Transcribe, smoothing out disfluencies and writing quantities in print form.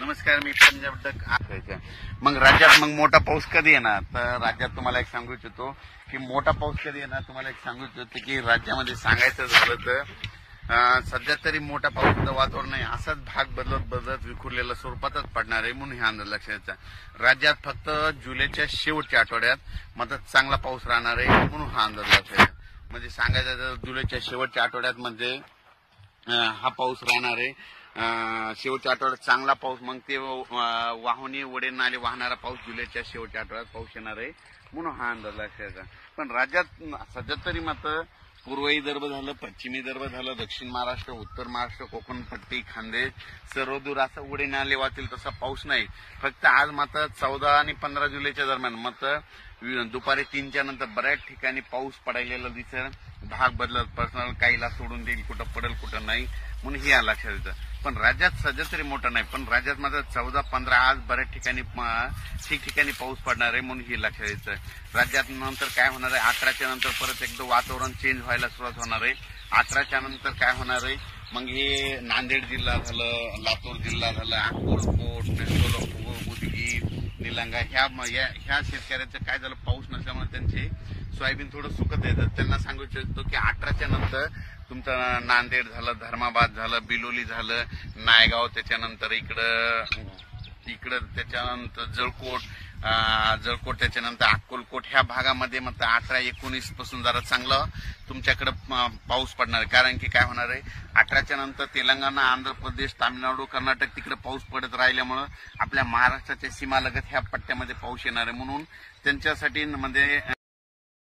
नमस्कार, मी पंजाब डक. मग राज्यात मोठा पाऊस कधी येणार? तर राज्यात तुम्हाला एक सांगू इच्छितो की मोठा पाऊस कधी येणार तुम्हाला एक सांगू इच्छितो की राज्यामध्ये सांगायचं झालं तर सध्या तरी मोठा पावसाचं वातावरण नाही, असाच भाग बदलत बदलत विखुरलेल्या स्वरूपातच पडणार आहे म्हणून हे अंदाज लक्षात. राज्यात फक्त जुलैच्या शेवटच्या आठवड्यात मात्र चांगला पाऊस राहणार आहे म्हणून हा अंदाज लक्षात. म्हणजे सांगायचं तर जुलैच्या शेवटच्या आठवड्यात म्हणजे हा पाऊस राहणार आहे. शेवटच्या आठवड्यात चांगला पाऊस, मग ते वाहुनी वडे नाले वाहणारा पाऊस जुलैच्या शेवटच्या आठवड्यात पाऊस येणार आहे म्हणून हा अंदाज लक्षात. पण राज्यात सध्या तरी मात्र पूर्व विदर्भ झालं, पश्चिमी विदर्भ झालं, दक्षिण महाराष्ट्र, उत्तर महाराष्ट्र, कोकण पट्टी, खानदेश सर्वदूर असं उडे नाले वाहतील तसा पाऊस नाही. फक्त आज मात्र 14 आणि 15 जुलैच्या दरम्यान मात्र दुपारी 3च्या नंतर बऱ्याच ठिकाणी पाऊस पडायला दिसेल. भाग बदलत पर्सनल काहीला सोडून देईल, कुठं पडेल कुठं नाही म्हणून हे लक्षात येतं. पण राज्यात सध्या तरी मोठं नाही, पण राज्यात मात्र 14-15 आज बऱ्याच ठिकाणी ठिकठिकाणी पाऊस पडणार आहे म्हणून हे लक्षात येतं. राज्यात नंतर काय होणार आहे, 18च्या नंतर परत एकदा वातावरण चेंज व्हायला सुरुवात होणार आहे. 18च्या नंतर काय होणार आहे, मग हे नांदेड जिल्हा झालं, लातूर जिल्हा झालं, अक्कलकोट, सोलापूर, उदगीर, निलंगा ह्या शेतकऱ्यांचं काय झालं, पाऊस नसल्यामुळे त्यांचे सोयाबीन थोडं सुकत येतं. त्यांना सांगू इच्छितो की 18च्या नंतर तुमचं नांदेड झालं, धर्माबाद झालं, बिलोली झालं, नायगाव, त्याच्यानंतर इकडं त्याच्यानंतर जळकोट त्याच्यानंतर अक्कलकोट ह्या भागामध्ये मग 18-19 पासून जरा चांगलं तुमच्याकडे पाऊस पडणार आहे. कारण की काय होणार आहे, 18च्या नंतर तेलंगणा, आंध्र प्रदेश, तामिळनाडू, कर्नाटक तिकडे पाऊस पडत राहिल्यामुळं आपल्या महाराष्ट्राच्या सीमालगत ह्या पट्ट्यामध्ये पाऊस येणार आहे म्हणून त्यांच्यासाठी म्हणजे